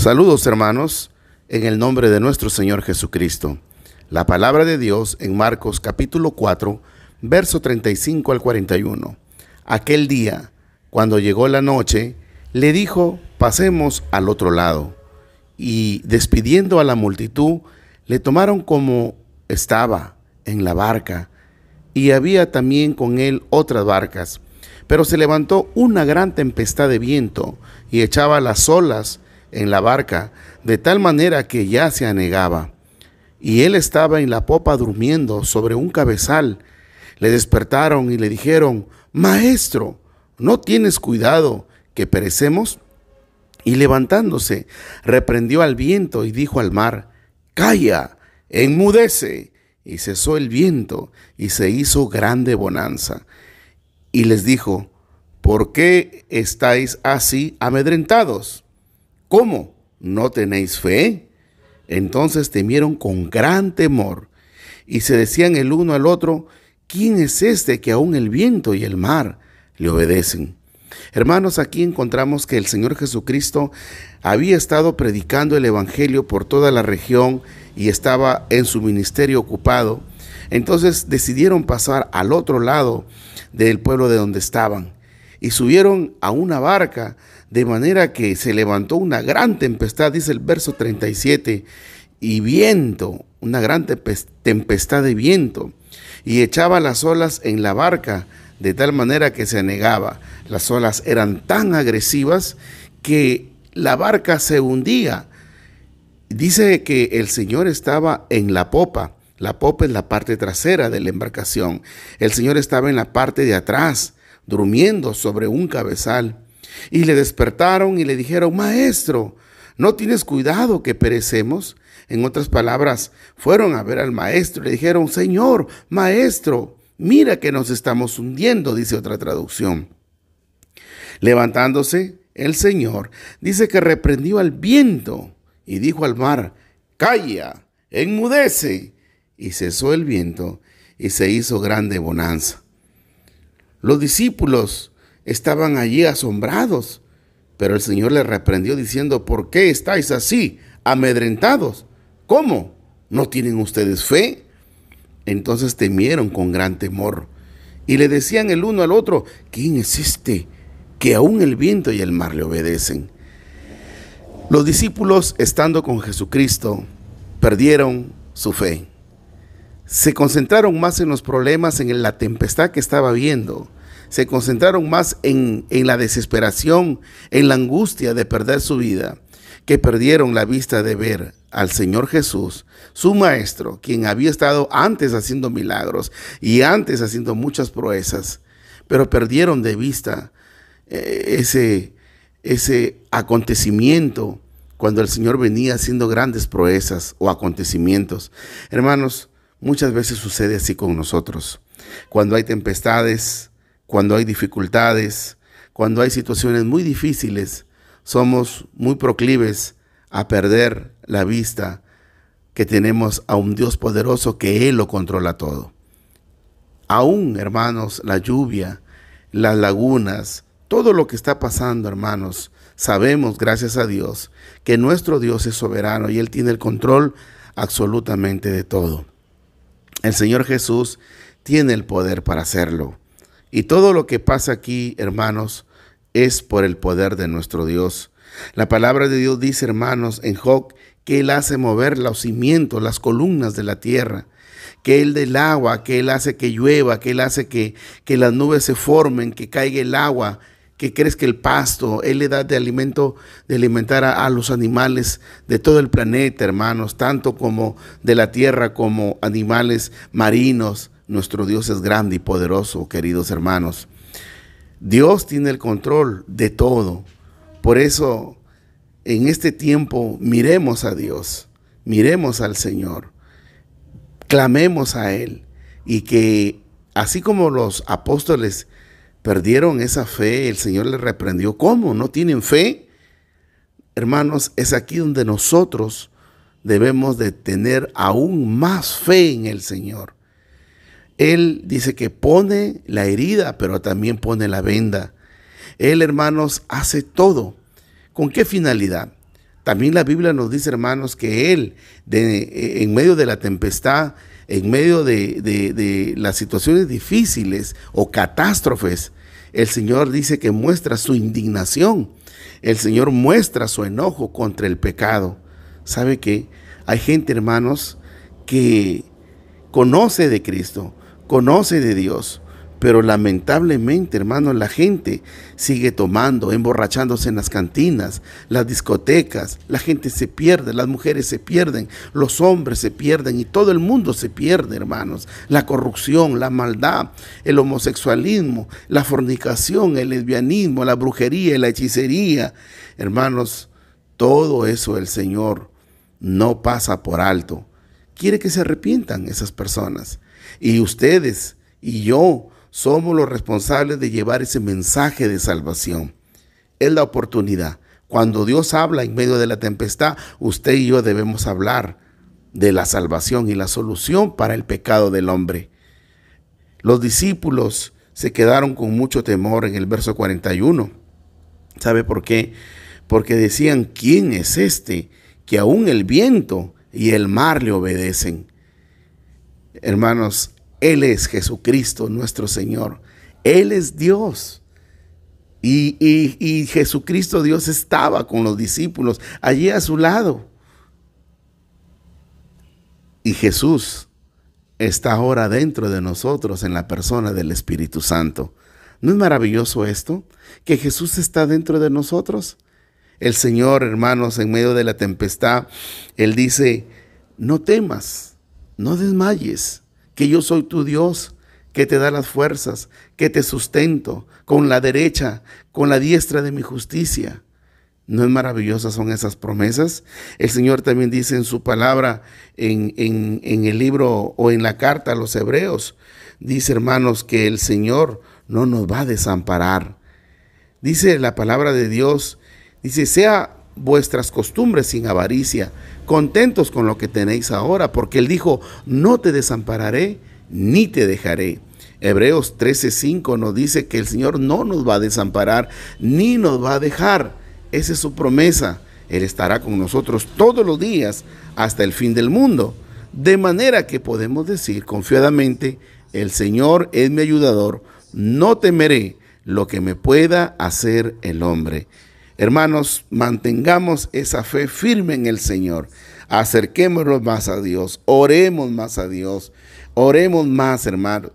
Saludos, hermanos, en el nombre de nuestro Señor Jesucristo. La palabra de Dios en Marcos capítulo 4, verso 35 al 41. Aquel día, cuando llegó la noche, le dijo: pasemos al otro lado. Y despidiendo a la multitud, le tomaron como estaba en la barca, y había también con él otras barcas. Pero se levantó una gran tempestad de viento, y echaba las olas en la barca, de tal manera que ya se anegaba. Y él estaba en la popa durmiendo sobre un cabezal. Le despertaron y le dijeron: Maestro, ¿no tienes cuidado que perecemos? Y levantándose, reprendió al viento y dijo al mar: Calla, enmudece. Y cesó el viento, y se hizo grande bonanza. Y les dijo: ¿por qué estáis así amedrentados? ¿Cómo? ¿No tenéis fe? Entonces temieron con gran temor, y se decían el uno al otro: ¿quién es este que aún el viento y el mar le obedecen? Hermanos, aquí encontramos que el Señor Jesucristo había estado predicando el Evangelio por toda la región y estaba en su ministerio ocupado. Entonces decidieron pasar al otro lado del pueblo de donde estaban y subieron a una barca, de manera que se levantó una gran tempestad, dice el verso 37, y viento, una gran tempestad de viento, y echaba las olas en la barca, de tal manera que se anegaba. Las olas eran tan agresivas que la barca se hundía. Dice que el Señor estaba en la popa. La popa es la parte trasera de la embarcación. El Señor estaba en la parte de atrás, durmiendo sobre un cabezal. Y le despertaron y le dijeron: Maestro, ¿no tienes cuidado que perecemos? En otras palabras, fueron a ver al maestro y le dijeron: Señor, maestro, mira que nos estamos hundiendo, dice otra traducción. Levantándose, el Señor dice que reprendió al viento y dijo al mar: Calla, enmudece. Y cesó el viento y se hizo grande bonanza. Los discípulos estaban allí asombrados, pero el Señor les reprendió diciendo: ¿por qué estáis así amedrentados? ¿Cómo? ¿No tienen ustedes fe? Entonces temieron con gran temor y le decían el uno al otro: ¿quién es este que aún el viento y el mar le obedecen? Los discípulos, estando con Jesucristo, perdieron su fe. Se concentraron más en los problemas, en la tempestad que estaba viendo. Se concentraron más en la desesperación, en la angustia de perder su vida, que perdieron la vista de ver al Señor Jesús, su Maestro, quien había estado antes haciendo milagros y antes haciendo muchas proezas, pero perdieron de vista ese acontecimiento cuando el Señor venía haciendo grandes proezas o acontecimientos. Hermanos, muchas veces sucede así con nosotros. Cuando hay tempestades, cuando hay dificultades, cuando hay situaciones muy difíciles, somos muy proclives a perder la vista que tenemos a un Dios poderoso, que Él lo controla todo. Aún, hermanos, la lluvia, las lagunas, todo lo que está pasando, hermanos, sabemos, gracias a Dios, que nuestro Dios es soberano y Él tiene el control absolutamente de todo. El Señor Jesús tiene el poder para hacerlo. Y todo lo que pasa aquí, hermanos, es por el poder de nuestro Dios. La palabra de Dios dice, hermanos, en Job, que Él hace mover los cimientos, las columnas de la tierra, que Él del agua, que Él hace que llueva, que Él hace que las nubes se formen, que caiga el agua, que crezca el pasto. Él le da de alimento, de alimentar a los animales de todo el planeta, hermanos, tanto como de la tierra como animales marinos. Nuestro Dios es grande y poderoso, queridos hermanos. Dios tiene el control de todo. Por eso, en este tiempo, miremos a Dios, miremos al Señor, clamemos a Él, y que así como los apóstoles perdieron esa fe, el Señor les reprendió. ¿Cómo? ¿No tienen fe? Hermanos, es aquí donde nosotros debemos de tener aún más fe en el Señor. Él dice que pone la herida, pero también pone la venda. Él, hermanos, hace todo. ¿Con qué finalidad? También la Biblia nos dice, hermanos, que Él, en medio de la tempestad, en medio de las situaciones difíciles o catástrofes, el Señor dice que muestra su indignación. El Señor muestra su enojo contra el pecado. ¿Sabe qué? Hay gente, hermanos, que conoce de Cristo, conoce de Dios, pero lamentablemente, hermanos, la gente sigue tomando, emborrachándose en las cantinas, las discotecas. La gente se pierde, las mujeres se pierden, los hombres se pierden y todo el mundo se pierde, hermanos. La corrupción, la maldad, el homosexualismo, la fornicación, el lesbianismo, la brujería, la hechicería. Hermanos, todo eso el Señor no pasa por alto. Quiere que se arrepientan esas personas. Y ustedes y yo somos los responsables de llevar ese mensaje de salvación. Es la oportunidad. Cuando Dios habla en medio de la tempestad, usted y yo debemos hablar de la salvación y la solución para el pecado del hombre. Los discípulos se quedaron con mucho temor en el verso 41. ¿Sabe por qué? Porque decían, ¿quién es este que aún el viento y el mar le obedecen? Hermanos, Él es Jesucristo, nuestro Señor. Él es Dios. Y Jesucristo, Dios, estaba con los discípulos allí a su lado. Y Jesús está ahora dentro de nosotros en la persona del Espíritu Santo. ¿No es maravilloso esto? Que Jesús está dentro de nosotros. El Señor, hermanos, en medio de la tempestad, Él dice, no temas, no desmayes, que yo soy tu Dios, que te da las fuerzas, que te sustento con la derecha, con la diestra de mi justicia. ¿No es maravillosas son esas promesas? El Señor también dice en su palabra, en el libro o en la carta a los Hebreos, dice, hermanos, que el Señor no nos va a desamparar. Dice la palabra de Dios, dice, sea vuestras costumbres sin avaricia, contentos con lo que tenéis ahora, porque Él dijo, no te desampararé ni te dejaré. Hebreos 13:5 nos dice que el Señor no nos va a desamparar ni nos va a dejar. Esa es su promesa. Él estará con nosotros todos los días hasta el fin del mundo. De manera que podemos decir confiadamente, el Señor es mi ayudador, no temeré lo que me pueda hacer el hombre. Hermanos, mantengamos esa fe firme en el Señor. Acerquémonos más a Dios. Oremos más a Dios. Oremos más, hermanos.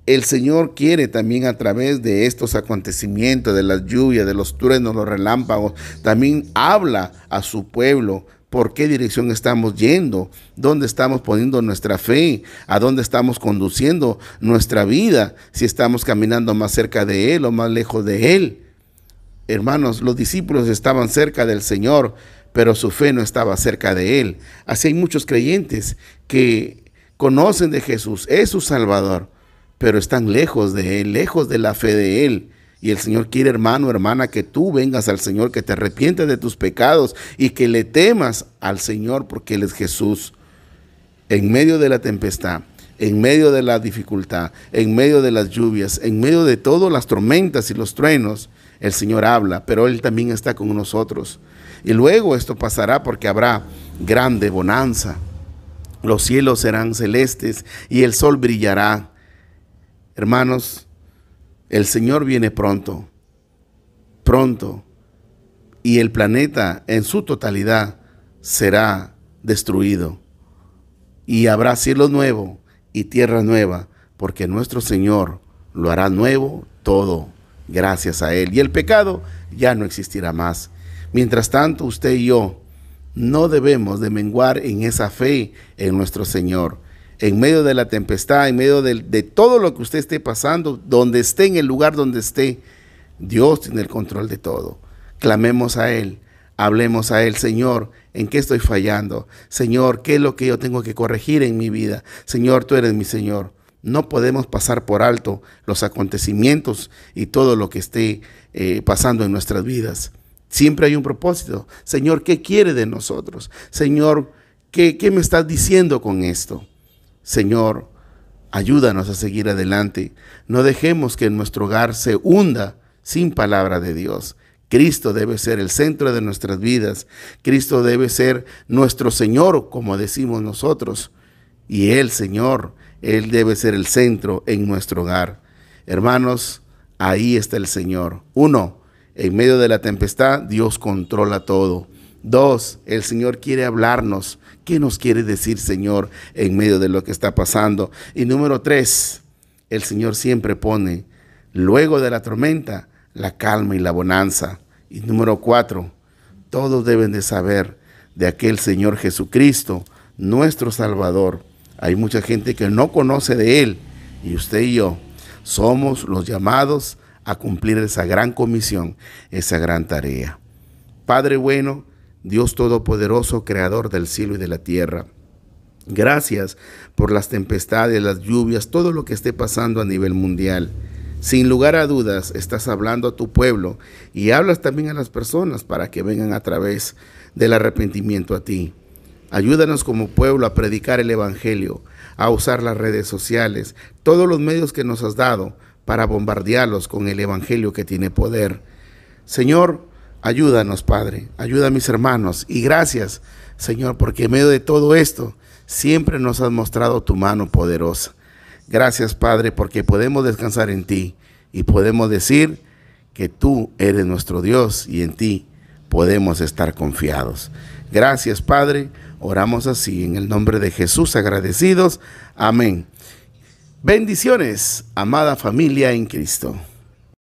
El Señor quiere también a través de estos acontecimientos, de las lluvias, de los truenos, los relámpagos, también habla a su pueblo. ¿Por qué dirección estamos yendo? ¿Dónde estamos poniendo nuestra fe? ¿A dónde estamos conduciendo nuestra vida? Si estamos caminando más cerca de Él o más lejos de Él. Hermanos, los discípulos estaban cerca del Señor, pero su fe no estaba cerca de Él. Así hay muchos creyentes que conocen de Jesús, es su Salvador, pero están lejos de Él, lejos de la fe de Él. Y el Señor quiere, hermano, hermana, que tú vengas al Señor, que te arrepientas de tus pecados y que le temas al Señor, porque Él es Jesús. En medio de la tempestad, en medio de la dificultad, en medio de las lluvias, en medio de todas las tormentas y los truenos, el Señor habla, pero Él también está con nosotros. Y luego esto pasará porque habrá grande bonanza. Los cielos serán celestes y el sol brillará. Hermanos, el Señor viene pronto, pronto, y el planeta en su totalidad será destruido. Y habrá cielo nuevo y tierra nueva, porque nuestro Señor lo hará nuevo todo, gracias a Él. Y el pecado ya no existirá más. Mientras tanto, usted y yo no debemos de menguar en esa fe en nuestro Señor. En medio de la tempestad, en medio de todo lo que usted esté pasando, donde esté, en el lugar donde esté, Dios tiene el control de todo. Clamemos a Él, hablemos a Él, Señor, ¿en qué estoy fallando? Señor, ¿qué es lo que yo tengo que corregir en mi vida? Señor, tú eres mi Señor. No podemos pasar por alto los acontecimientos y todo lo que esté pasando en nuestras vidas. Siempre hay un propósito. Señor, ¿qué quiere de nosotros? Señor, ¿qué me estás diciendo con esto? Señor, ayúdanos a seguir adelante. No dejemos que nuestro hogar se hunda sin palabra de Dios. Cristo debe ser el centro de nuestras vidas. Cristo debe ser nuestro Señor, como decimos nosotros. Y Él, Señor, Él debe ser el centro en nuestro hogar. Hermanos, ahí está el Señor. 1, en medio de la tempestad, Dios controla todo. 2, el Señor quiere hablarnos. ¿Qué nos quiere decir, Señor, en medio de lo que está pasando? Y número 3, el Señor siempre pone, luego de la tormenta, la calma y la bonanza. Y número 4, todos deben de saber de aquel Señor Jesucristo, nuestro Salvador. Hay mucha gente que no conoce de Él, y usted y yo somos los llamados a cumplir esa gran comisión, esa gran tarea. Padre bueno, Dios Todopoderoso, Creador del cielo y de la tierra, gracias por las tempestades, las lluvias, todo lo que esté pasando a nivel mundial. Sin lugar a dudas, estás hablando a tu pueblo y hablas también a las personas para que vengan a través del arrepentimiento a ti. Ayúdanos como pueblo a predicar el evangelio, a usar las redes sociales, todos los medios que nos has dado para bombardearlos con el evangelio que tiene poder. Señor, ayúdanos, Padre, ayuda a mis hermanos y gracias, Señor, porque en medio de todo esto siempre nos has mostrado tu mano poderosa. Gracias, Padre, porque podemos descansar en ti y podemos decir que tú eres nuestro Dios y en ti podemos estar confiados. Gracias, Padre. Oramos así en el nombre de Jesús, agradecidos. Amén. Bendiciones, amada familia en Cristo.